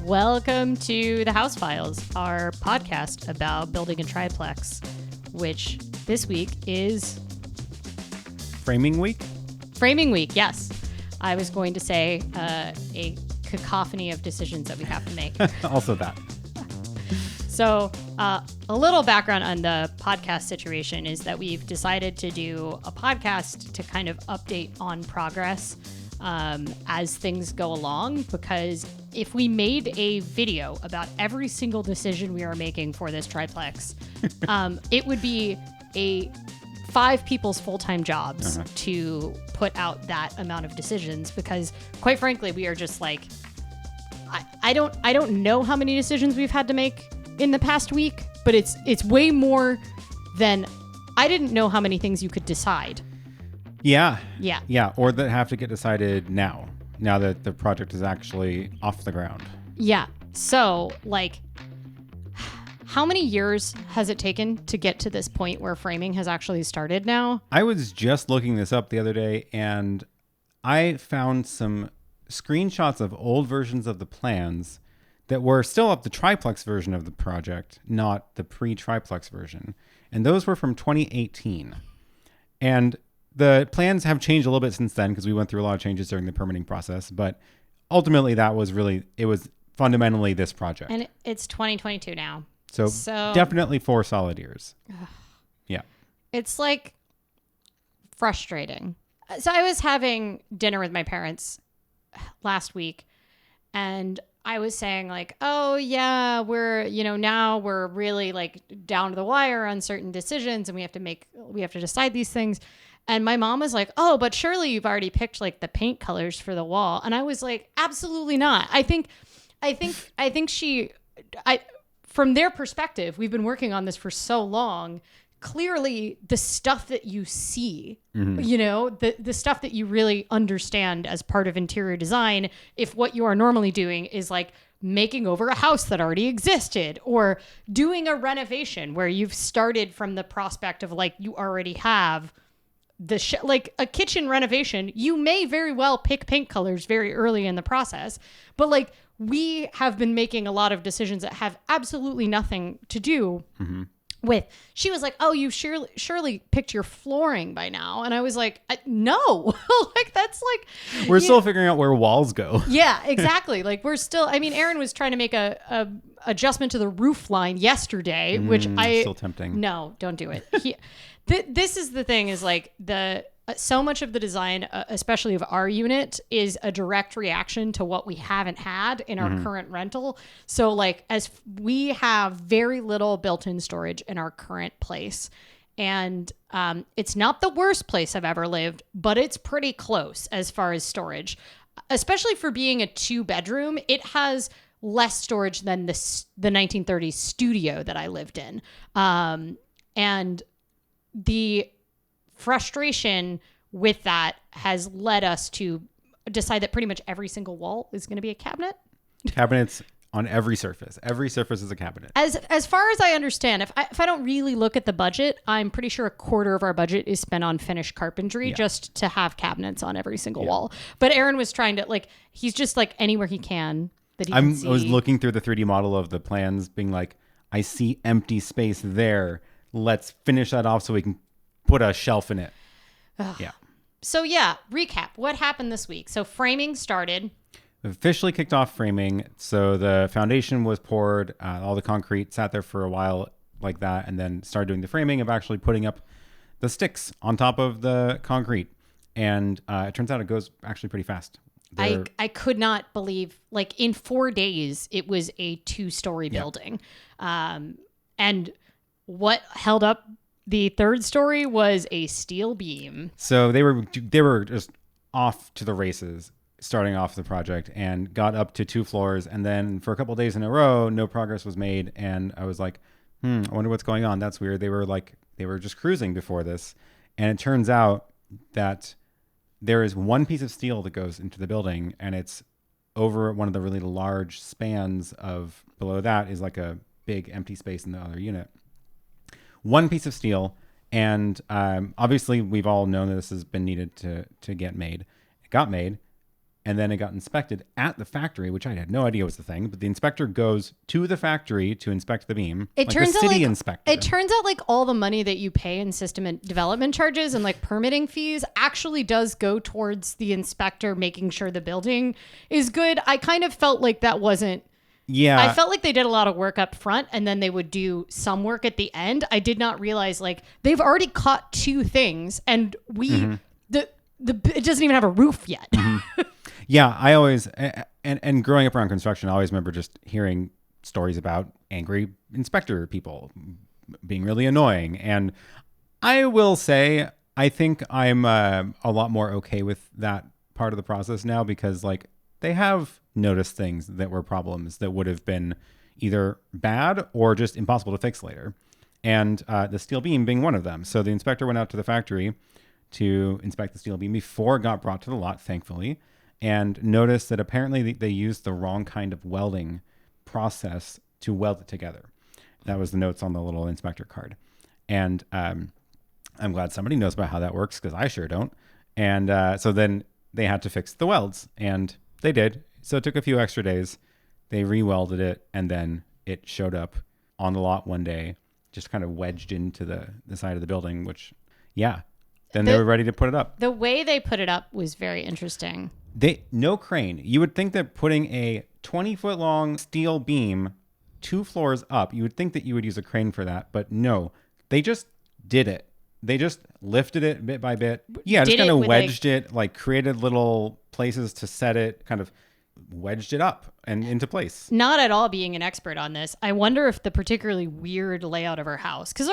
Welcome to the House Files, our podcast about building a triplex, which this week is Framing Week? Framing Week, yes. I was going to say a cacophony of decisions that we have to make. Also that. So a little background on the podcast situation is that we've decided to do a podcast to kind of update on progress as things go along, because if we made a video about every single decision we are making for this triplex, it would be a 5 people's full-time jobs to put out that amount of decisions, because quite frankly, we are just like, I don't know how many decisions we've had to make in the past week, but it's way more than I didn't know how many things you could decide. Yeah, or that have to get decided now that the project is actually off the ground. Yeah. So, like, how many years has it taken to get to this point where framing has actually started now? I was just looking this up the other day, and I found some screenshots of old versions of the plans that were still up the triplex version of the project, not the pre-triplex version. And those were from 2018. And the plans have changed a little bit since then, because we went through a lot of changes during the permitting process. But ultimately, it was fundamentally this project. And it's 2022 now. So definitely 4 solid years. Yeah. It's like frustrating. So I was having dinner with my parents last week, and I was saying like, oh yeah, now we're really like down to the wire on certain decisions, and we have to decide these things. And my mom was like, oh, but surely you've already picked like the paint colors for the wall. And I was like, absolutely not. I think from their perspective, we've been working on this for so long. Clearly the stuff that you see, the stuff that you really understand as part of interior design, if what you are normally doing is like making over a house that already existed, or doing a renovation where you've started from the prospect of like you already have like a kitchen renovation, you may very well pick paint colors very early in the process, but like we have been making a lot of decisions that have absolutely nothing to do with. She was like, oh, you surely picked your flooring by now. And I was like, no. Like, that's like, we're still figuring out where walls go. Yeah, exactly. Like, we're still, Aaron was trying to make a adjustment to the roof line yesterday, which still tempting. No, don't do it. This is the thing, is like so much of the design, especially of our unit, is a direct reaction to what we haven't had in our current rental. So like, as we have very little built-in storage in our current place, and it's not the worst place I've ever lived, but it's pretty close as far as storage, especially for being a 2-bedroom. It has less storage than the 1930s studio that I lived in. And the frustration with that has led us to decide that pretty much every single wall is going to be a cabinet. Cabinets on every surface. Every surface is a cabinet. As far as I understand, if I don't really look at the budget, I'm pretty sure a quarter of our budget is spent on finished carpentry just to have cabinets on every single wall. But Aaron was trying to, like, he's just like anywhere he can that he can see. I was looking through the 3D model of the plans, being like, I see empty space there. Let's finish that off so we can put a shelf in it. Yeah. So yeah, recap. What happened this week? So framing started. We've officially kicked off framing. So the foundation was poured. All the concrete sat there for a while like that, and then started doing the framing of actually putting up the sticks on top of the concrete. And it turns out it goes actually pretty fast. I could not believe, like, in 4 days, it was a 2-story building. And what held up the 3rd story was a steel beam. So they were just off to the races starting off the project, and got up to 2 floors. And then for a couple of days in a row, no progress was made. And I was like, I wonder what's going on. That's weird. They were just cruising before this. And it turns out that there is one piece of steel that goes into the building, and it's over one of the really large spans of below that is like a big empty space in the other unit. One piece of steel. And obviously we've all known that this has been needed to get made. It got made. and then it got inspected at the factory, which I had no idea was the thing. But the inspector goes to the factory to inspect the beam. It turns out it turns out like all the money that you pay in system and development charges and like permitting fees actually does go towards the inspector making sure the building is good. I kind of felt like that wasn't. Yeah. I felt like they did a lot of work up front and then they would do some work at the end. I did not realize like they've already caught 2 things and it doesn't even have a roof yet. Yeah, I always and growing up around construction, I always remember just hearing stories about angry inspector people being really annoying. And I will say, I think I'm a lot more okay with that part of the process now because like they have noticed things that were problems that would have been either bad or just impossible to fix later. And the steel beam being one of them. So the inspector went out to the factory to inspect the steel beam before it got brought to the lot, thankfully, and noticed that apparently they used the wrong kind of welding process to weld it together. That was the notes on the little inspector card. And I'm glad somebody knows about how that works because I sure don't. And so then they had to fix the welds, and they did. So it took a few extra days. They re-welded it, and then it showed up on the lot one day, just kind of wedged into the side of the building, which, yeah. Then they were ready to put it up. The way they put it up was very interesting. No crane. You would think that putting a 20-foot long steel beam 2 floors up, you would think that you would use a crane for that, but no. They just did it. They just lifted it bit by bit. Yeah, just kind of wedged it, like created little places to set it, kind of wedged it up and into place. Not at all being an expert on this. I wonder if the particularly weird layout of our house, because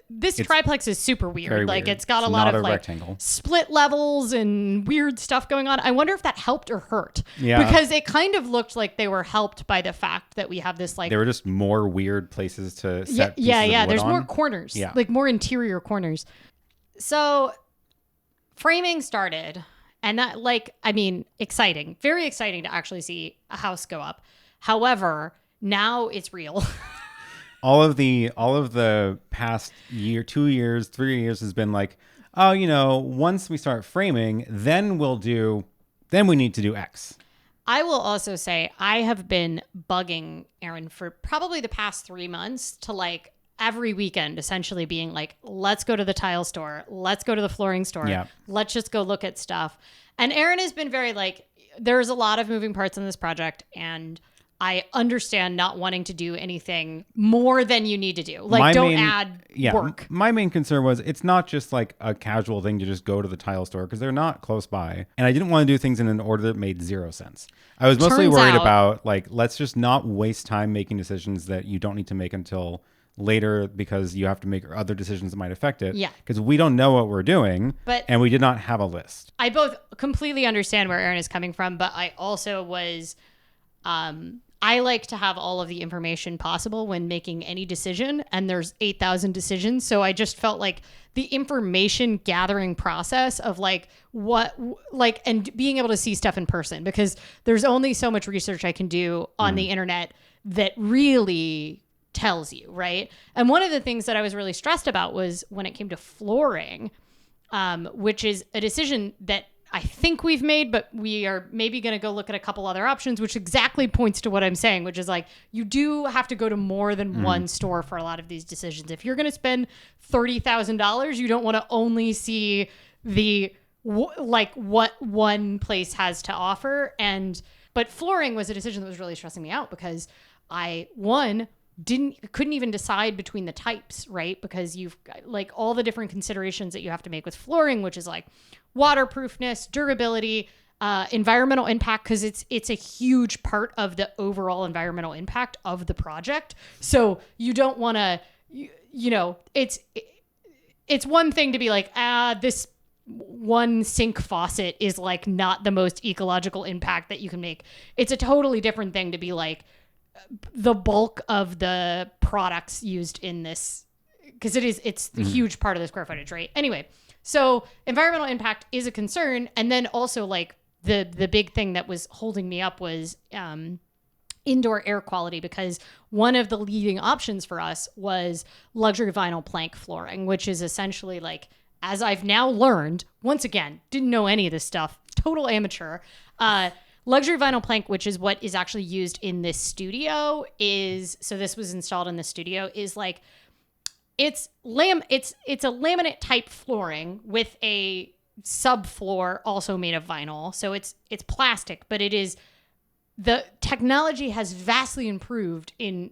this triplex is super weird. Like it's got a lot of like rectangle. Split levels and weird stuff going on. I wonder if that helped or hurt. Yeah. Because it kind of looked like they were helped by the fact that we have this like. There were just more weird places to set. Yeah. There's on. more corners. Yeah. Like more interior corners. So framing started. And that, like, I mean, exciting, very exciting to actually see a house go up. However, now it's real. all of the past year, 2 years, 3 years has been like, oh, once we start framing, then we need to do X. I will also say I have been bugging Aaron for probably the past 3 months to like every weekend essentially being like, let's go to the tile store. Let's go to the flooring store. Yeah. Let's just go look at stuff. And Aaron has been very like, there's a lot of moving parts in this project. And I understand not wanting to do anything more than you need to do. Like, don't add work. My main concern was it's not just like a casual thing to just go to the tile store because they're not close by. And I didn't want to do things in an order that made 0 sense. I was mostly worried about like, let's just not waste time making decisions that you don't need to make until later because you have to make other decisions that might affect it. Yeah. Because we don't know what we're doing and we did not have a list. I both completely understand where Aaron is coming from, but I also was, I like to have all of the information possible when making any decision, and there's 8,000 decisions. So I just felt like the information gathering process of like and being able to see stuff in person, because there's only so much research I can do on the internet that really tells you, right? And one of the things that I was really stressed about was when it came to flooring, which is a decision that I think we've made, but we are maybe going to go look at a couple other options, which exactly points to what I'm saying, which is like, you do have to go to more than one store for a lot of these decisions. If you're going to spend $30,000, you don't want to only see what one place has to offer. But flooring was a decision that was really stressing me out because couldn't even decide between the types, right? Because you've got like all the different considerations that you have to make with flooring, which is like waterproofness, durability, environmental impact, because it's a huge part of the overall environmental impact of the project. So you don't want to, it's one thing to be like, this one sink faucet is like not the most ecological impact that you can make. It's a totally different thing to be like, the bulk of the products used in this, because it's a huge part of the square footage, right? Anyway, so environmental impact is a concern. And then also like the big thing that was holding me up was indoor air quality, because one of the leading options for us was luxury vinyl plank flooring, which is essentially like, as I've now learned, once again, didn't know any of this stuff, total amateur. Luxury vinyl plank, which is what is actually used in this studio, so this was installed in the studio, is like it's a laminate type flooring with a subfloor also made of vinyl. So it's plastic, but the technology has vastly improved in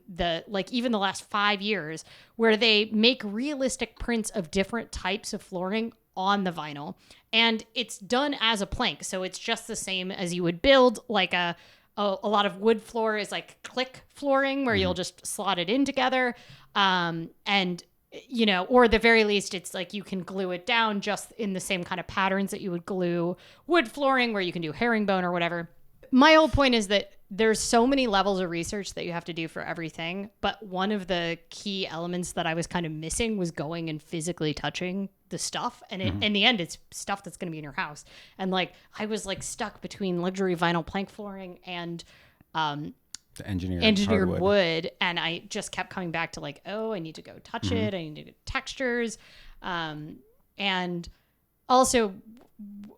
even the last 5 years, where they make realistic prints of different types of flooring on the vinyl, and it's done as a plank. So it's just the same as you would build like a lot of wood floor is like click flooring where you'll just slot it in together. And or at the very least, it's like you can glue it down just in the same kind of patterns that you would glue wood flooring, where you can do herringbone or whatever. My whole point is that there's so many levels of research that you have to do for everything. But one of the key elements that I was kind of missing was going and physically touching the stuff. And in the end, it's stuff that's going to be in your house. And like, I was like stuck between luxury vinyl plank flooring and the engineered wood. And I just kept coming back to like, I need to go touch it. I need to get textures. And also,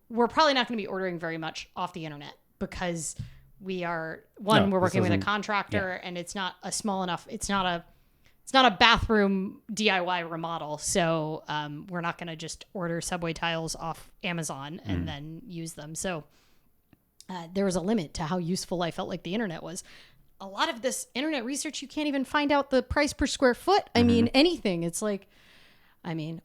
we're probably not going to be ordering very much off the internet, because we're working with a contractor, and it's not a small enough, it's not a bathroom DIY remodel. So we're not going to just order subway tiles off Amazon and then use them. So there was a limit to how useful I felt like the internet was. A lot of this internet research, you can't even find out the price per square foot. I mean, anything. It's like,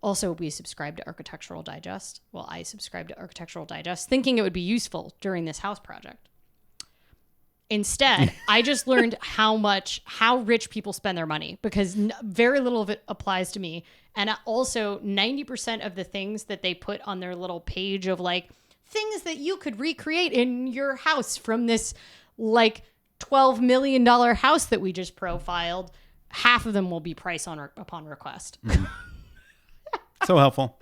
also we subscribe to Architectural Digest. Well, I subscribe to Architectural Digest thinking it would be useful during this house project. Instead, I just learned how rich people spend their money, because very little of it applies to me. And also 90% of the things that they put on their little page of like things that you could recreate in your house from this like $12 million house that we just profiled, half of them will be price upon request. So helpful.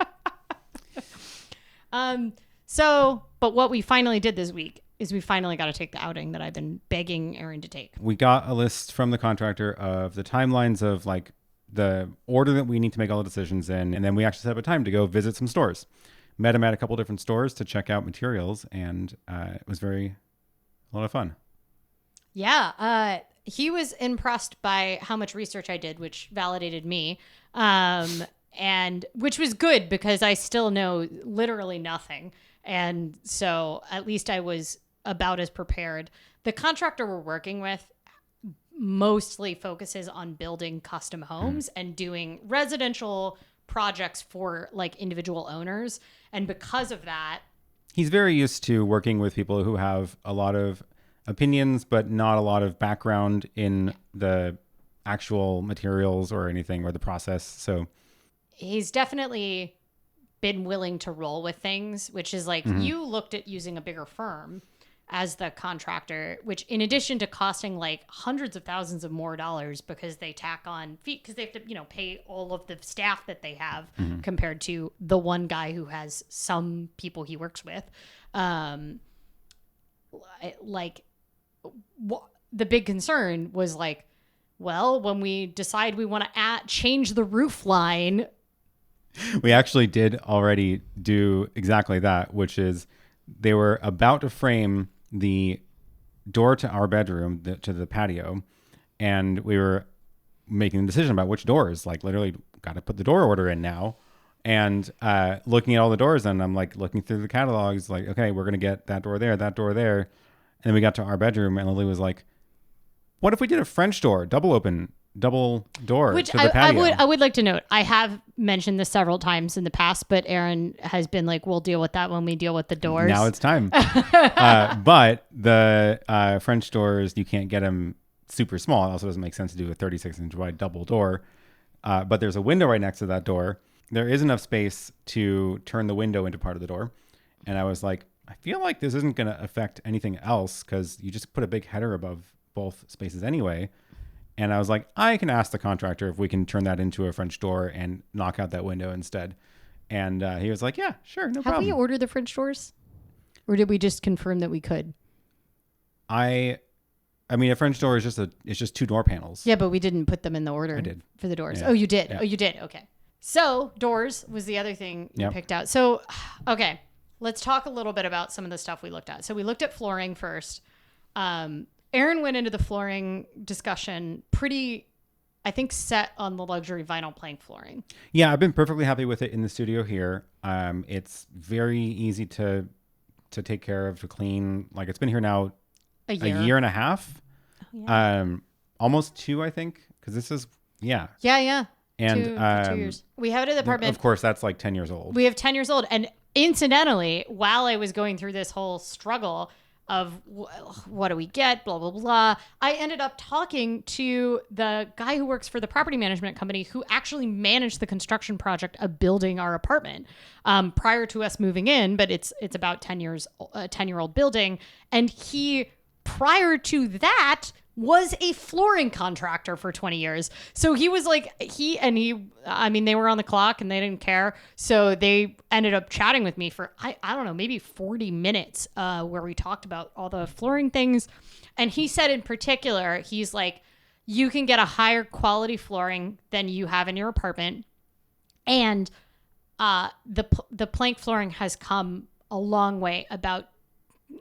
But what we finally did this week is we finally got to take the outing that I've been begging Aaron to take. We got a list from the contractor of the timelines of like the order that we need to make all the decisions in. And then we actually set up a time to go visit some stores. Met him at a couple different stores to check out materials. And it was a lot of fun. Yeah. He was impressed by how much research I did, which validated me. And which was good, because I still know literally nothing. And so at least I was about as prepared. The contractor we're working with mostly focuses on building custom homes and doing residential projects for like individual owners. And because of that, he's very used to working with people who have a lot of opinions, but not a lot of background in the actual materials or anything, or the process. So he's definitely been willing to roll with things, which is like, you looked at using a bigger firm as the contractor, which in addition to costing like hundreds of thousands of more dollars, because they tack on fees, because they have to, pay all of the staff that they have compared to the one guy who has some people he works with. The big concern was like, well, when we decide we want to change the roof line, we actually did already do exactly that, which is they were about to frame the door to our bedroom, to the patio, and we were making a decision about which doors, like literally got to put the door order in now, and looking at all the doors, and I'm like looking through the catalogs, like, okay, we're going to get that door there, and then we got to our bedroom, and Lily was like, what if we did a French door, double door, which to the patio? I would like to note, I have mentioned this several times in the past, but Aaron has been like, we'll deal with that when we deal with the doors. Now it's time. But the French doors, you can't get them super small. It also doesn't make sense to do a 36-inch wide double door. But there's a window right next to that door. There is enough space to turn the window into part of the door. And I was like, I feel like this isn't going to affect anything else, because you just put a big header above both spaces anyway. And I was like, I can ask the contractor if we can turn that into a French door and knock out that window instead. And he was like, yeah, sure, no problem. Have we ordered the French doors? Or did we just confirm that we could? I mean, a French door is just two door panels. Yeah, but we didn't put them in the order. I did. For the doors. Yeah. Oh, you did? Yeah. Oh, you did. Okay. So doors was the other thing you picked out. So, okay. let's talk a little bit about some of the stuff we looked at. So we looked at flooring first. Aaron went into the flooring discussion pretty, I think, set on the luxury vinyl plank flooring. Yeah, I've been perfectly happy with it in the studio here. It's very easy to take care of, to clean. Like, it's been here now a year and a half. Oh, yeah. Almost 2, I think, because this is Yeah. And 2 years. We have it at the apartment. Of course, that's like 10 years old. We have 10 years old. And incidentally, while I was going through this whole struggle of what do we get, blah, blah, blah, I ended up talking to the guy who works for the property management company who actually managed the construction project of building our apartment prior to us moving in. But it's about 10-year-old building. And he, prior to that, was a flooring contractor for 20 years. So he was like, they were on the clock and they didn't care. So they ended up chatting with me for, I don't know, maybe 40 minutes where we talked about all the flooring things. And he said in particular, he's like, you can get a higher quality flooring than you have in your apartment. And the plank flooring has come a long way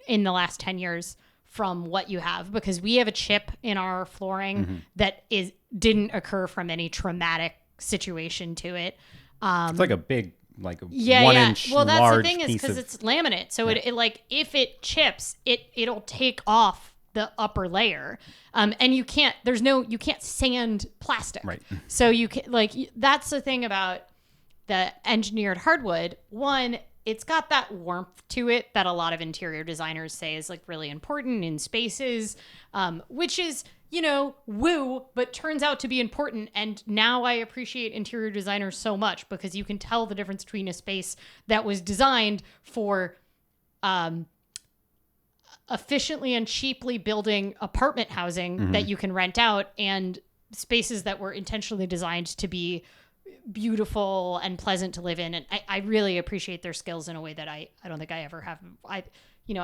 in the last 10 years from what you have, because we have a chip in our flooring that didn't occur from any traumatic situation to it. It's like a big, like a 1 inch Well, that's large the thing is because it's laminate, so it like if it chips, it'll take off the upper layer, and you can't sand plastic, right? So you can that's the thing about the engineered hardwood. One, it's got that warmth to it that a lot of interior designers say is like really important in spaces, which is, woo, but turns out to be important. And now I appreciate interior designers so much because you can tell the difference between a space that was designed for efficiently and cheaply building apartment housing that you can rent out, and spaces that were intentionally designed to be beautiful and pleasant to live in. And I really appreciate their skills in a way that I don't think I ever have. I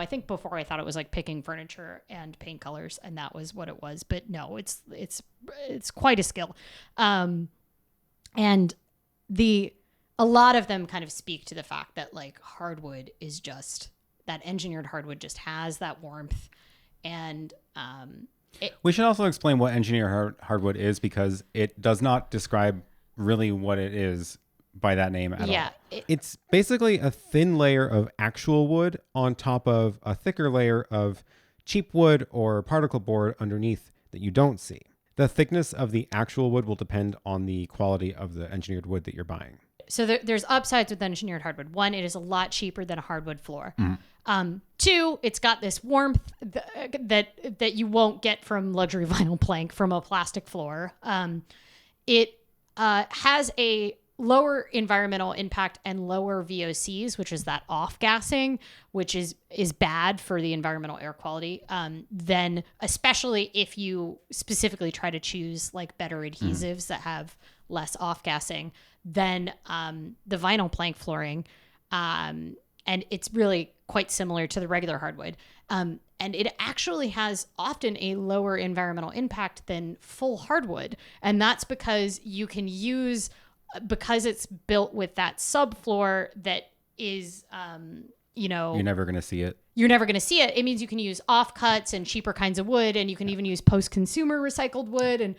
think before I thought it was like picking furniture and paint colors, and that was what it was. But no, it's quite a skill. And a lot of them kind of speak to the fact that like hardwood is just, that engineered hardwood just has that warmth. And we should also explain what engineered hardwood is, because it does not describe really what it is by that name at all. It's basically a thin layer of actual wood on top of a thicker layer of cheap wood or particle board underneath that you don't see. The thickness of the actual wood will depend on the quality of the engineered wood that you're buying. So there's upsides with engineered hardwood. One, it is a lot cheaper than a hardwood floor. Two, it's got this warmth that you won't get from luxury vinyl plank from a plastic floor. It has a lower environmental impact and lower VOCs, which is that off-gassing, which is bad for the environmental air quality. Then, especially if you specifically try to choose like better adhesives that have less off-gassing than the vinyl plank flooring. And it's really quite similar to the regular hardwood. And it actually has often a lower environmental impact than full hardwood. And that's because you can use, because it's built with that subfloor that is, you're never going to see it. You're never going to see it. It means you can use offcuts and cheaper kinds of wood, and you can even use post-consumer recycled wood. And,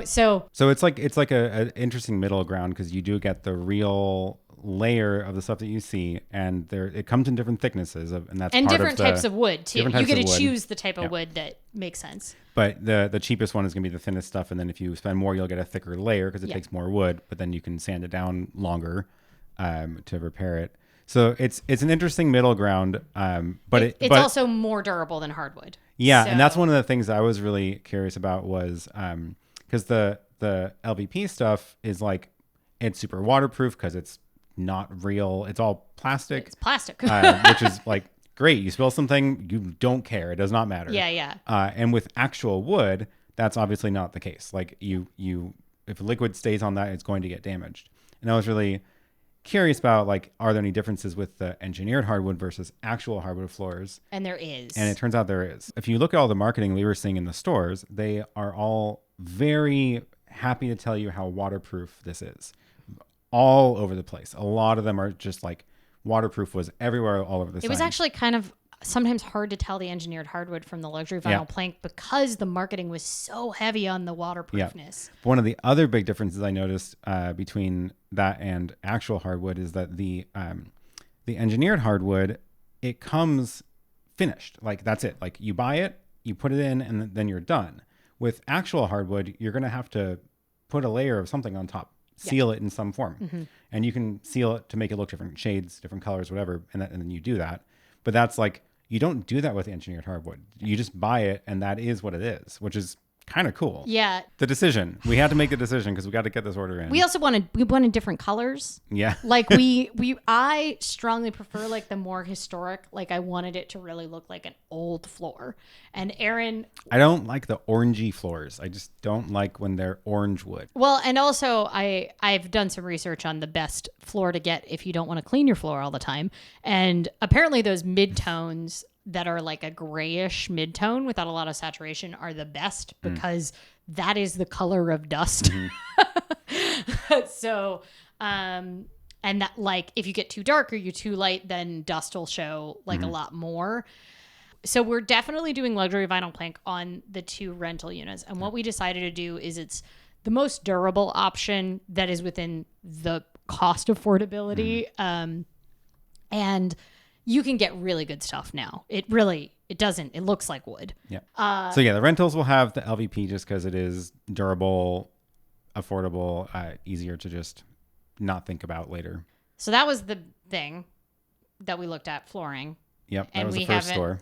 so it's like an interesting middle ground, because you do get the real layer of the stuff that you see, and it comes in different thicknesses and that's and part different of types of wood too. You get to choose the type of wood that makes sense. But the cheapest one is going to be the thinnest stuff, and then if you spend more, you'll get a thicker layer because it takes more wood. But then you can sand it down longer to repair it. So it's an interesting middle ground. But it's also more durable than hardwood. Yeah, and that's one of the things I was really curious about was because the LVP stuff is like, it's super waterproof because it's not real. It's all plastic. It's plastic. Which is like great. You spill something, you don't care. It does not matter. Yeah. And with actual wood, that's obviously not the case. Like if liquid stays on that, it's going to get damaged. And I was really curious about, like, are there any differences with the engineered hardwood versus actual hardwood floors? And there is. And it turns out there is. If you look at all the marketing we were seeing in the stores, they are all very happy to tell you how waterproof this is. All over the place. A lot of them are just like, waterproof was everywhere, all over the It was actually kind of sometimes hard to tell the engineered hardwood from the luxury vinyl plank because the marketing was so heavy on the waterproofness. One of the other big differences I noticed between that and actual hardwood is that the engineered hardwood, it comes finished. Like that's it. Like you buy it, you put it in, and then you're done. With actual hardwood, you're going to have to put a layer of something on top, seal it in some form. And you can seal it to make it look different shades, different colors, whatever. And then you do that. But that's like, you don't do that with engineered hardwood. You just buy it and that is what it is, which is kind of cool. Yeah. The decision. We had to make the decision because we got to get this order in. We also wanted different colors. Yeah. Like I strongly prefer like the more historic, like I wanted it to really look like an old floor. And Aaron, I don't like the orangey floors. I just don't like when they're orange wood. well, and also I've done some research on the best floor to get if you don't want to clean your floor all the time. And apparently those mid-tones that are like a grayish mid-tone without a lot of saturation are the best because that is the color of dust. So, and that like if you get too dark or you're too light, then dust will show like a lot more. So we're definitely doing luxury vinyl plank on the 2 rental units. And what we decided to do is it's the most durable option that is within the cost affordability. And you can get really good stuff now. It looks like wood. Yeah. So yeah, the rentals will have the LVP just because it is durable, affordable, easier to just not think about later. So that was the thing that we looked at, flooring. Yep. That was the first store.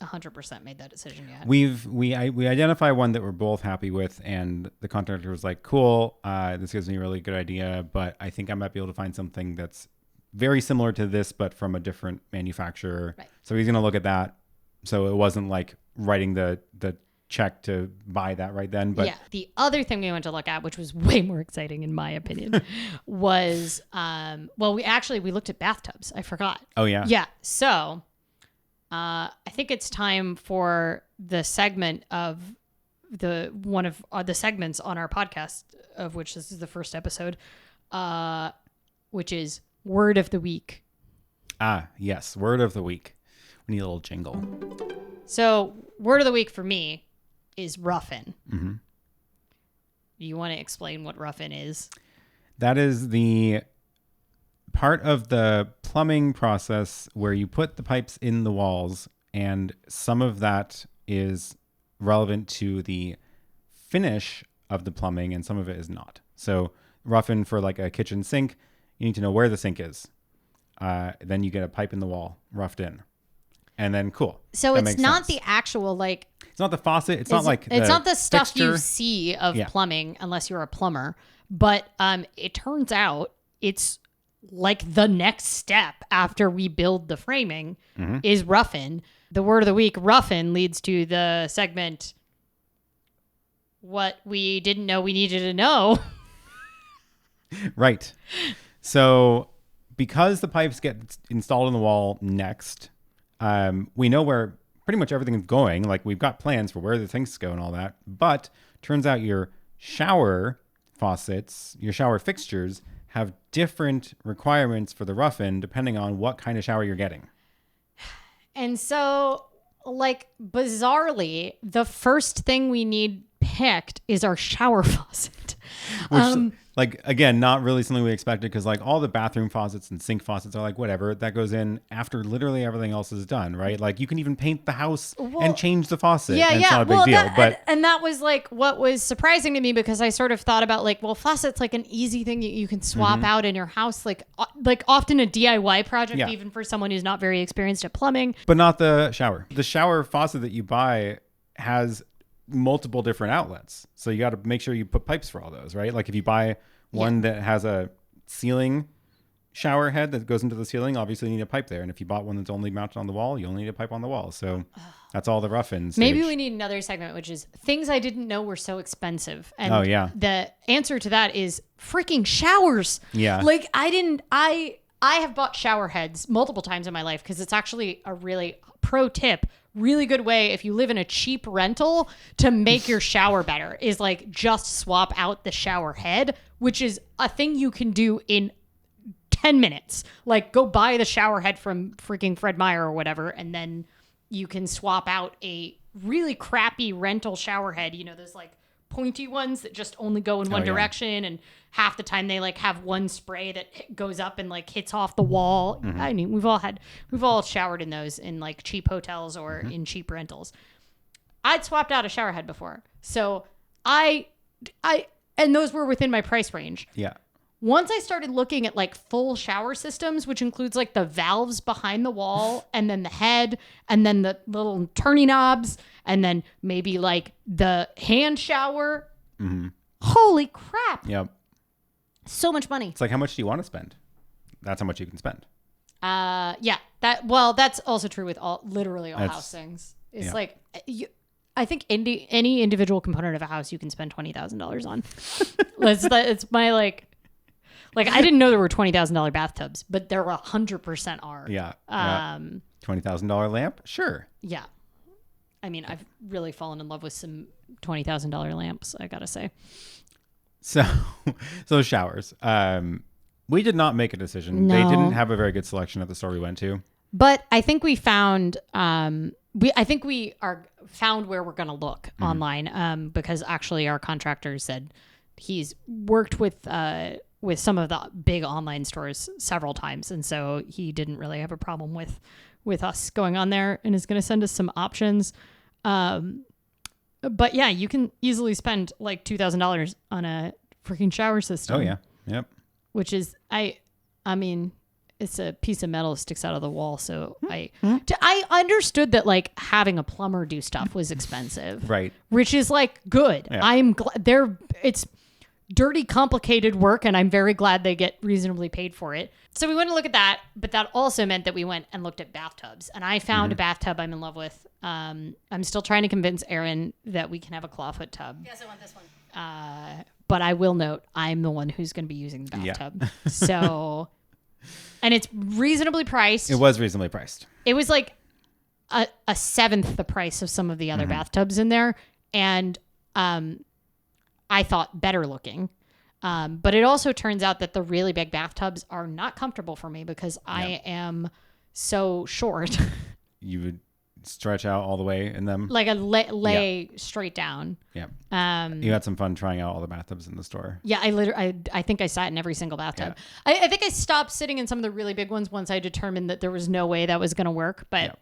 100% made that decision yet. We identify one that we're both happy with, and the contractor was like, cool, this gives me a really good idea, but I think I might be able to find something that's very similar to this but from a different manufacturer. Right. So he's gonna look at that. So it wasn't like writing the check to buy that right then. But the other thing we went to look at, which was way more exciting in my opinion, was we looked at bathtubs. I forgot. Oh yeah. Yeah. So I think it's time for the segment of one of the segments on our podcast, of which this is the first episode, which is Word of the Week. Ah, yes. Word of the Week. We need a little jingle. So Word of the Week for me is rough-in. Mm-hmm. You want to explain what rough-in is? That is the part of the plumbing process where you put the pipes in the walls, and some of that is relevant to the finish of the plumbing and some of it is not. So rough-in for like a kitchen sink, you need to know where the sink is. Then you get a pipe in the wall, roughed in. And then cool. So it's not the actual like... It's not the faucet. It's not like it's not the stuff fixture. You see of plumbing unless you're a plumber. But it turns out it's like the next step after we build the framing is rough-in. The word of the week, rough-in, leads to the segment what we didn't know we needed to know. Right. So because the pipes get installed in the wall next, we know where pretty much everything is going. Like we've got plans for where the things go and all that. But turns out your shower faucets, your shower fixtures have different requirements for the rough-in depending on what kind of shower you're getting. And so, like, bizarrely, the first thing we need picked is our shower faucet. Which, like, again, not really something we expected because, like, all the bathroom faucets and sink faucets are like, whatever, that goes in after literally everything else is done, right? Like, you can even paint the house and change the faucet. Yeah, and it's not a big deal. And that was, like, what was surprising to me because I sort of thought about, like, well, faucet's, like, an easy thing you can swap out in your house. Like often a DIY project, even for someone who's not very experienced at plumbing. But not the shower. The shower faucet that you buy has multiple different outlets, so you got to make sure you put pipes for all those, right? Like if you buy one that has a ceiling shower head that goes into the ceiling, obviously you need a pipe there, and if you bought one that's only mounted on the wall, you only need a pipe on the wall. So that's all the rough-in stage. Maybe we need another segment, which is things I didn't know were so expensive. And the answer to that is freaking showers. Like I have bought shower heads multiple times in my life because it's actually a really pro tip. Really good way if you live in a cheap rental to make your shower better is like just swap out the shower head, which is a thing you can do in 10 minutes. Like, go buy the shower head from freaking Fred Meyer or whatever, and then you can swap out a really crappy rental shower head. You know, those like pointy ones that just only go in one direction, and half the time they like have one spray that goes up and like hits off the wall. I mean, we've all showered in those in like cheap hotels or in cheap rentals. I'd swapped out a shower head before, so and those were within my price range. Yeah. Once I started looking at like full shower systems, which includes like the valves behind the wall and then the head and then the little turning knobs and then maybe like the hand shower. Holy crap. Yep. So much money. It's like, how much do you want to spend? That's how much you can spend. Yeah. That's also true with literally all house things. It's like, I think any individual component of a house you can spend $20,000 on. It's my like I didn't know there were $20,000 bathtubs, but there 100% are. Yeah. $20,000 lamp? Sure. Yeah. I mean, I've really fallen in love with some $20,000 lamps, I gotta say. So showers. We did not make a decision. No. They didn't have a very good selection at the store we went to. But I think we found we found where we're gonna look online, because actually our contractor said he's worked with some of the big online stores several times, and so he didn't really have a problem with us going on there, and is going to send us some options. But yeah, you can easily spend like $2,000 on a freaking shower system. Oh yeah, yep. Which is I mean, it's a piece of metal that sticks out of the wall. So I understood that like having a plumber do stuff was expensive, right? Which is like good. Yeah. I'm glad it's dirty, complicated work, and I'm very glad they get reasonably paid for it. So we went to look at that, but that also meant that we went and looked at bathtubs, and I found a bathtub I'm in love with. I'm still trying to convince Erin that we can have a clawfoot tub. Yes, I want this one. But I will note, I'm the one who's going to be using the bathtub. Yeah. So, and it's reasonably priced. It was reasonably priced. It was like a seventh the price of some of the other bathtubs in there, and I thought better looking. But it also turns out that the really big bathtubs are not comfortable for me because I am so short. You would stretch out all the way in them? Like a lay straight down. Yeah. You had some fun trying out all the bathtubs in the store. Yeah, I think I sat in every single bathtub. Yeah. I think I stopped sitting in some of the really big ones once I determined that there was no way that was going to work. But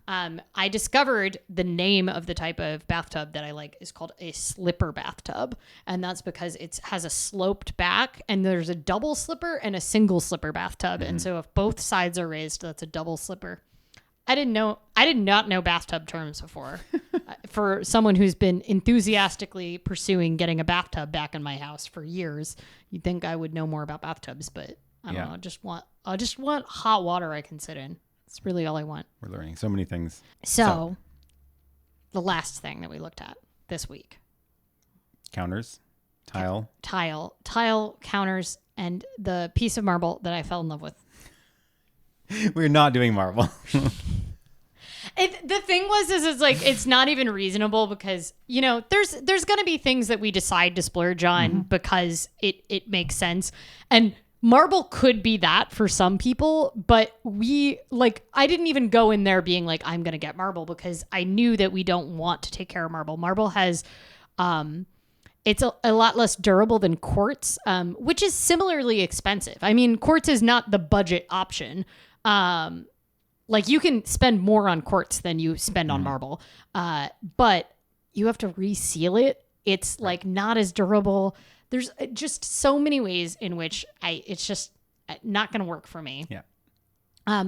I discovered the name of the type of bathtub that I like is called a slipper bathtub. And that's because it has a sloped back, and there's a double slipper and a single slipper bathtub. And so if both sides are raised, that's a double slipper. I did not know bathtub terms before. For someone who's been enthusiastically pursuing getting a bathtub back in my house for years, you'd think I would know more about bathtubs, but I don't know. I just want hot water I can sit in. It's really all I want. We're learning so many things. So the last thing that we looked at this week. Counters, tile, counters, and the piece of marble that I fell in love with. We're not doing marble. The thing is like, it's not even reasonable because, you know, there's going to be things that we decide to splurge on because it makes sense. And marble could be that for some people, but I didn't even go in there being like, I'm going to get marble, because I knew that we don't want to take care of marble. Marble has, it's a lot less durable than quartz, which is similarly expensive. I mean, quartz is not the budget option. Like, you can spend more on quartz than you spend on marble, but you have to reseal it. It's like not as durable. There's just so many ways in which it's just not going to work for me. Yeah.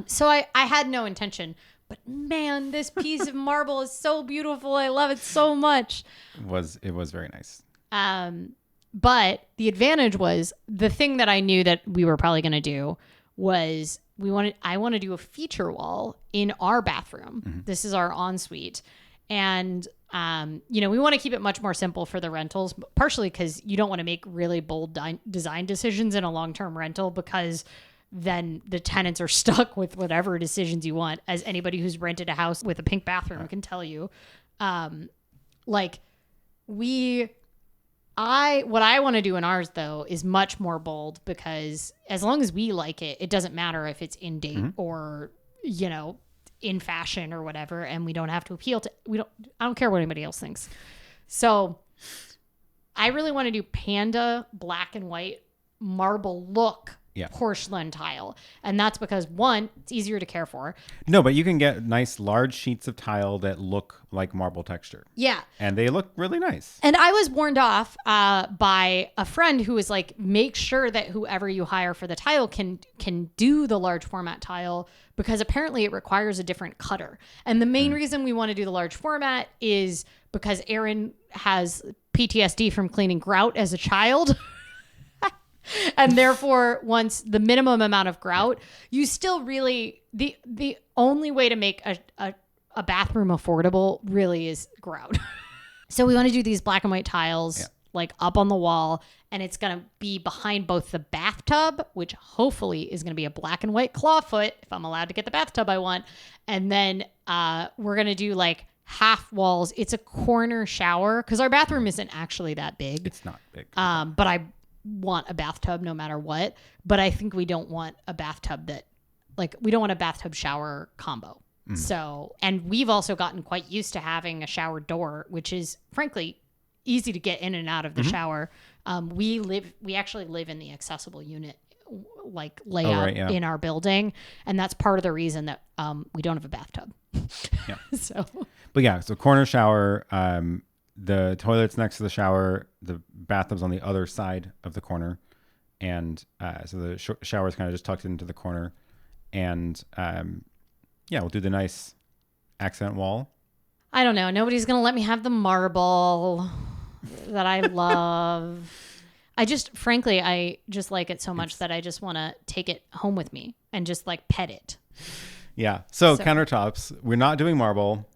So I had no intention, but man, this piece of marble is so beautiful. I love it so much. It was very nice. But the advantage was, the thing that I knew that we were probably going to do was I want to do a feature wall in our bathroom. This is our ensuite. And, we want to keep it much more simple for the rentals, partially because you don't want to make really bold design decisions in a long-term rental, because then the tenants are stuck with whatever decisions you want. As anybody who's rented a house with a pink bathroom can tell you, What I want to do in ours though is much more bold, because as long as we like it, it doesn't matter if it's in date or, you know, in fashion or whatever, and we don't have to appeal to, I don't care what anybody else thinks. So I really want to do panda black and white marble look porcelain tile. And that's because, one, it's easier to care for. No, but you can get nice large sheets of tile that look like marble texture. Yeah. And they look really nice. And I was warned off by a friend who was like, make sure that whoever you hire for the tile can do the large format tile, because apparently it requires a different cutter. And the main reason we want to do the large format is because Aaron has PTSD from cleaning grout as a child. And therefore, once the minimum amount of grout, you still really, the only way to make a bathroom affordable really is grout. So we want to do these black and white tiles like up on the wall, and it's going to be behind both the bathtub, which hopefully is going to be a black and white clawfoot if I'm allowed to get the bathtub I want. And then we're going to do like half walls. It's a corner shower because our bathroom isn't actually that big. It's not big. But I want a bathtub no matter what. But I think we don't want a bathtub that, like, we don't want a bathtub shower combo. So, and we've also gotten quite used to having a shower door, which is frankly easy to get in and out of the shower. We actually live in the accessible unit like layout in our building, and that's part of the reason that we don't have a bathtub. So corner shower, the toilet's next to the shower, the bathtub's on the other side of the corner, and so the shower's kind of just tucked into the corner, and we'll do the nice accent wall. I don't know. Nobody's gonna let me have the marble that I love. I just like it so much that I just want to take it home with me and just like pet it. Yeah. So countertops, we're not doing marble.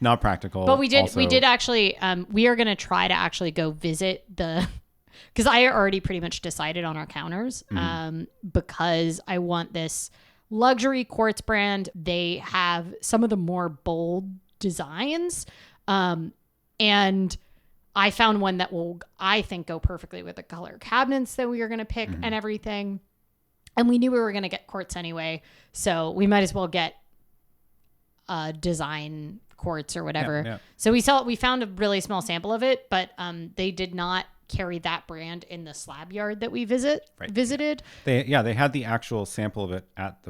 Not practical. But we did actually, we are going to try to actually go visit because I already pretty much decided on our counters, because I want this luxury quartz brand. They have some of the more bold designs. And I found one that will, I think, go perfectly with the color cabinets that we are going to pick and everything. And we knew we were going to get quartz anyway, so we might as well get design quartz or whatever. Yeah. So we found a really small sample of it, but they did not carry that brand in the slab yard that we visited. They had the actual sample of it at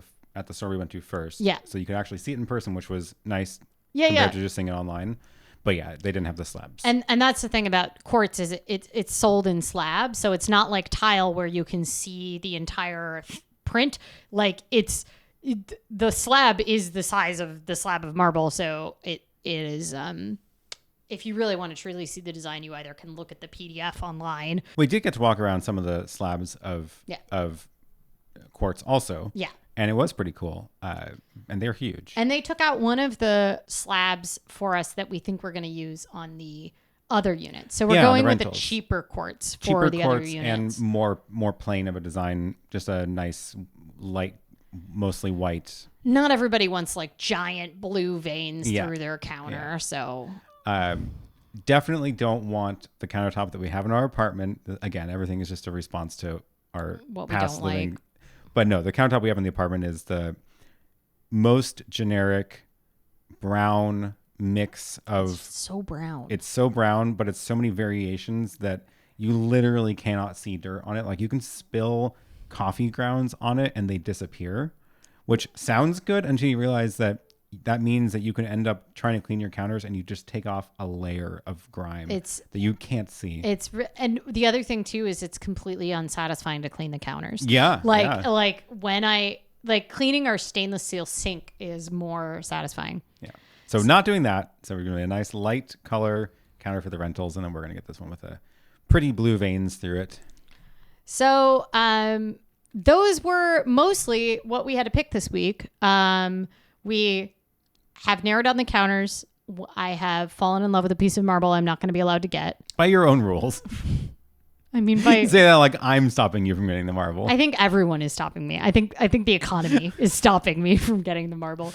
the store we went to first. Yeah. So you could actually see it in person, which was nice. Compared to just seeing it online. But yeah, they didn't have the slabs. And that's the thing about quartz is it's sold in slabs, so it's not like tile where you can see the entire print. Like the slab is the size of the slab of marble, so it is. If you really want to truly see the design, you either can look at the PDF online. We did get to walk around some of the slabs of quartz also. Yeah. And it was pretty cool. And they're huge. And they took out one of the slabs for us that we think we're going to use on the other units. So we're going with a cheaper quartz for the other units. And more plain of a design, just a nice light, mostly white. Not everybody wants like giant blue veins through their counter. So definitely don't want the countertop that we have in our apartment. Again, everything is just a response to our past living. Like. But no, the countertop we have in the apartment is the most generic brown mix of... It's so brown. It's so brown, but it's so many variations that you literally cannot see dirt on it. Like you can spill coffee grounds on it and they disappear, which sounds good until you realize that means that you can end up trying to clean your counters and you just take off a layer of grime that you can't see. And the other thing too is it's completely unsatisfying to clean the counters. Yeah. Like when I cleaning our stainless steel sink is more satisfying. Yeah. So not doing that. So we're going to do a nice light color counter for the rentals, and then we're going to get this one with a pretty blue veins through it. So those were mostly what we had to pick this week. We have narrowed down the counters. I have fallen in love with a piece of marble I'm not going to be allowed to get. By your own rules. I mean, say that like I'm stopping you from getting the marble. I think everyone is stopping me. I think the economy is stopping me from getting the marble.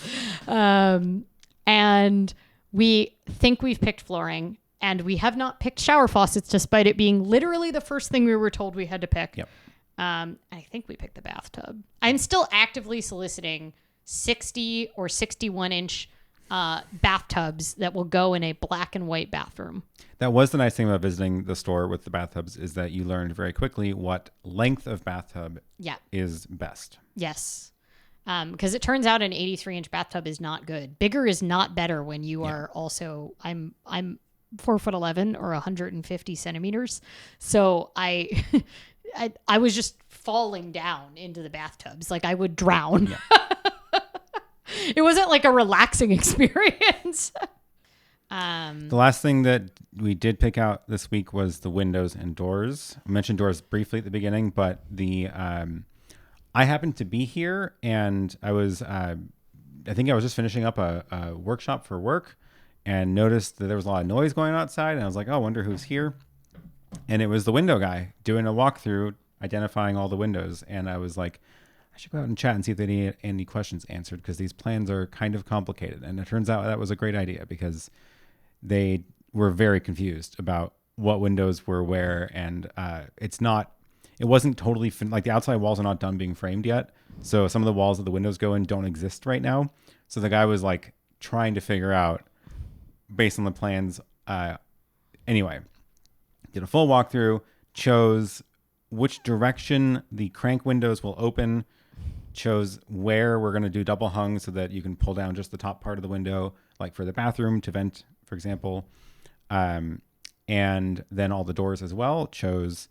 And we think we've picked flooring. And we have not picked shower faucets, despite it being literally the first thing we were told we had to pick. Yep. I think we picked the bathtub. I'm still actively soliciting 60 or 61-inch bathtubs that will go in a black and white bathroom. That was the nice thing about visiting the store with the bathtubs, is that you learned very quickly what length of bathtub is best. Yes. Because it turns out an 83-inch bathtub is not good. Bigger is not better when you are also, I'm 4'11" or 150 centimeters. So I was just falling down into the bathtubs. Like I would drown. Yeah. It wasn't like a relaxing experience. The last thing that we did pick out this week was the windows and doors. I mentioned doors briefly at the beginning, but I happened to be here, and I was I think I was just finishing up a workshop for work, and noticed that there was a lot of noise going on outside, and I was like, oh, I wonder who's here. And it was the window guy doing a walkthrough, identifying all the windows, and I was like, I should go out and chat and see if they need any questions answered, because these plans are kind of complicated. And it turns out that was a great idea, because they were very confused about what windows were where. And it wasn't totally, like the outside walls are not done being framed yet. So some of the walls that the windows go in don't exist right now. So the guy was like trying to figure out based on the plans. Anyway, did a full walkthrough, chose which direction the crank windows will open, chose where we're going to do double hung so that you can pull down just the top part of the window, like for the bathroom to vent, for example. And then all the doors as well, chose,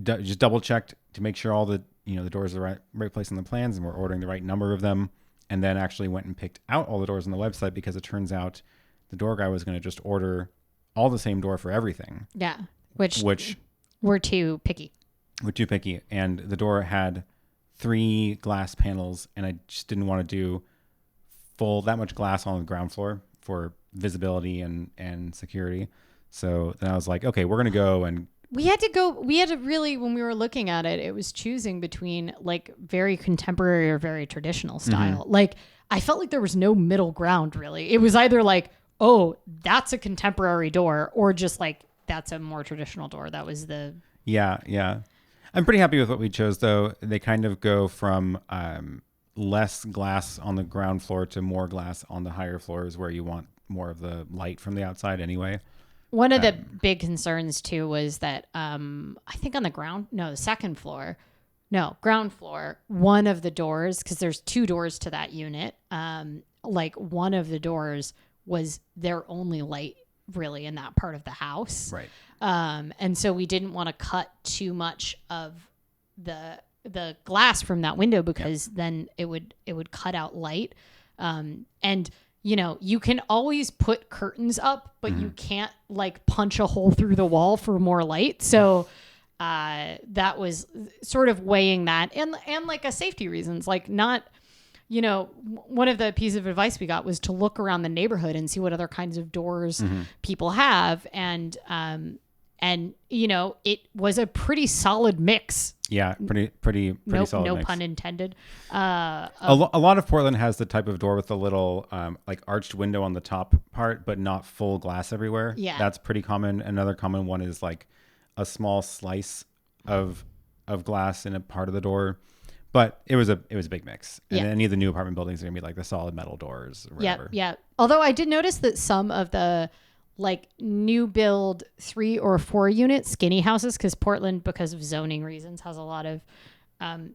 just double checked to make sure all the doors are right place on the plans, and we're ordering the right number of them. And then actually went and picked out all the doors on the website, because it turns out the door guy was going to just order all the same door for everything. Yeah. Which we're too picky. We're too picky. And the door had 3 glass panels, and I just didn't want to do that much glass on the ground floor for visibility and security. So then I was like, okay, we're going to go and we had to really, when we were looking at it, it was choosing between like very contemporary or very traditional style. Mm-hmm. Like I felt like there was no middle ground really. It was either like, oh, that's a contemporary door, or just like, that's a more traditional door. That was the... Yeah. I'm pretty happy with what we chose, though. They kind of go from less glass on the ground floor to more glass on the higher floors, where you want more of the light from the outside anyway. One of the big concerns, too, was that I think on the ground floor, one of the doors, because there's 2 doors to that unit, like one of the doors was their only light really in that part of the house. Right. And so we didn't want to cut too much of the glass from that window, because then it would cut out light. And you can always put curtains up, but you can't like punch a hole through the wall for more light. So that was sort of weighing that, and like a safety reasons, like not, one of the pieces of advice we got was to look around the neighborhood and see what other kinds of doors people have. And it was a pretty solid mix. Yeah, pretty solid no mix. pun intended. A lot of Portland has the type of door with the little like arched window on the top part, but not full glass everywhere. Yeah, that's pretty common. Another common one is like a small slice of glass in a part of the door. But it was a big mix. And any of the new apartment buildings are going to be like the solid metal doors or whatever. Yeah. Although I did notice that some of the like new build 3 or 4 unit skinny houses, because Portland, because of zoning reasons, has a lot of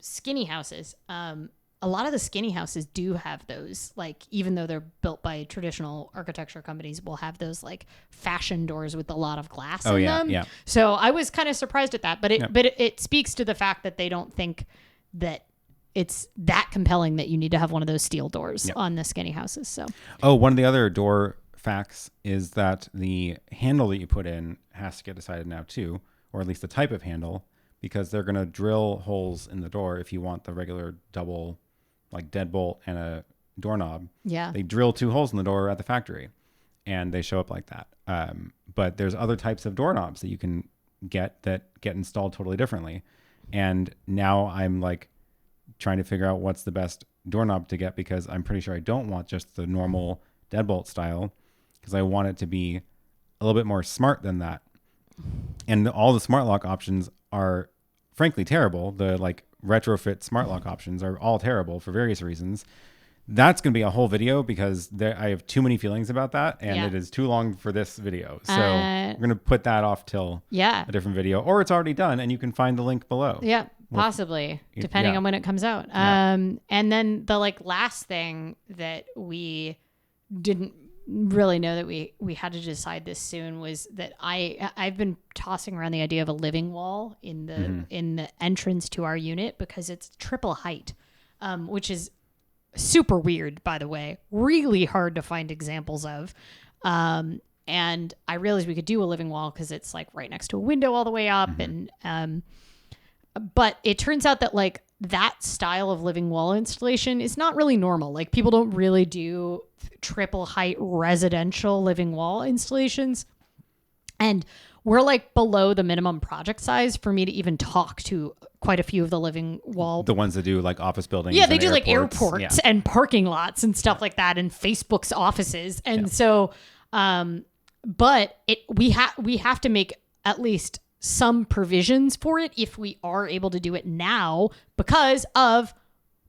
skinny houses. A lot of the skinny houses do have those, like, even though they're built by traditional architecture companies, will have those like fashion doors with a lot of glass in them. Yeah. So I was kind of surprised at that, but it speaks to the fact that they don't think that it's that compelling that you need to have one of those steel doors on the skinny houses. So, one of the other door facts is that the handle that you put in has to get decided now too, or at least the type of handle, because they're going to drill holes in the door if you want the regular double, like deadbolt and a doorknob. Yeah, they drill 2 holes in the door at the factory, and they show up like that. But there's other types of doorknobs that you can get that get installed totally differently. And now I'm like trying to figure out what's the best doorknob to get, because I'm pretty sure I don't want just the normal deadbolt style, because I want it to be a little bit more smart than that. And all the smart lock options are frankly terrible. The like retrofit smart lock options are all terrible for various reasons. That's going to be a whole video because I have too many feelings about that, and Yeah. it is too long for this video. So we're going to put that off till Yeah. a different video, or it's already done, and you can find the link below. Yeah, possibly, depending yeah. on when it comes out. Yeah. And then the like last thing that we didn't really know that we had to decide this soon was that I've been tossing around the idea of a living wall in the entrance to our unit because it's triple height, which is super weird, by the way, really hard to find examples of. And I realized we could do a living wall because it's like right next to a window all the way up. And, but it turns out that like that style of living wall installation is not really normal. Like people don't really do triple height residential living wall installations. And we're like below the minimum project size for me to even talk to quite a few of the living wall. The ones that do like office buildings. Yeah, they and do like airports Yeah. and parking lots and stuff like that, and Facebook's offices. And so, but we have to make at least some provisions for it if we are able to do it now because of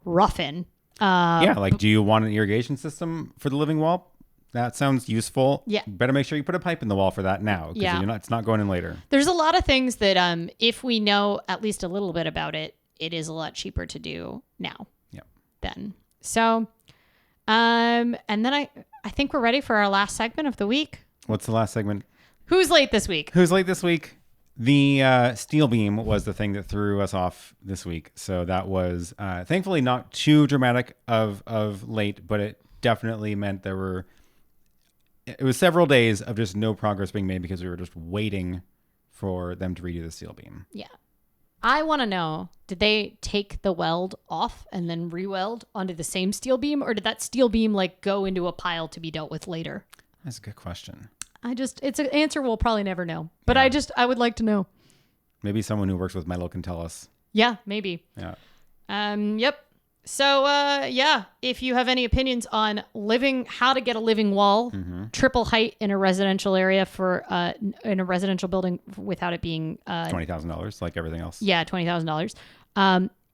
Ruffin. Yeah, like do you want an irrigation system for the living wall? That sounds useful. Yeah. Better make sure you put a pipe in the wall for that now, because Yeah. it's not going in later. There's a lot of things that if we know at least a little bit about it, it is a lot cheaper to do now. Yeah. Then. So, and then I think we're ready for our last segment of the week. What's the last segment? Who's late this week? Who's late this week? The steel beam was the thing that threw us off this week. So that was thankfully not too dramatic of late, but it definitely meant it was several days of just no progress being made because we were just waiting for them to redo the steel beam. Yeah. I want to know, did they take the weld off and then re-weld onto the same steel beam, or did that steel beam like go into a pile to be dealt with later? That's a good question. It's an answer we'll probably never know, but I would like to know. Maybe someone who works with metal can tell us. Yeah, maybe. Yeah. Yep. So, yeah, if you have any opinions on how to get a living wall, triple height in a residential area in a residential building without it being, $20,000 like everything else. yeah, $20,000.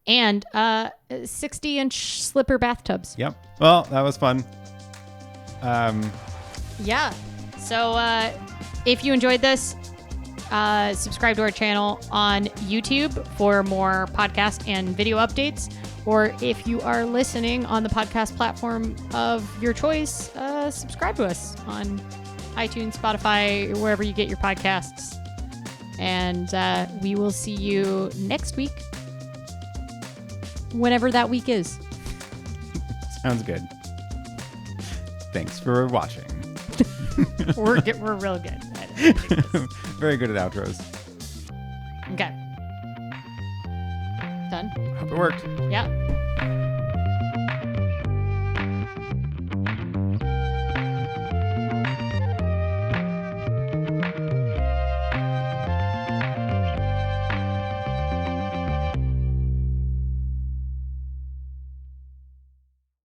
And 60-inch slipper bathtubs. Yep. Well, that was fun. Yeah. So if you enjoyed this, subscribe to our channel on YouTube for more podcast and video updates. Or if you are listening on the podcast platform of your choice, subscribe to us on iTunes, Spotify, wherever you get your podcasts. And we will see you next week, whenever that week is. Sounds good. Thanks for watching. We're real good at editing this. Very good at outros. Okay. Done? Hope it worked. Yeah.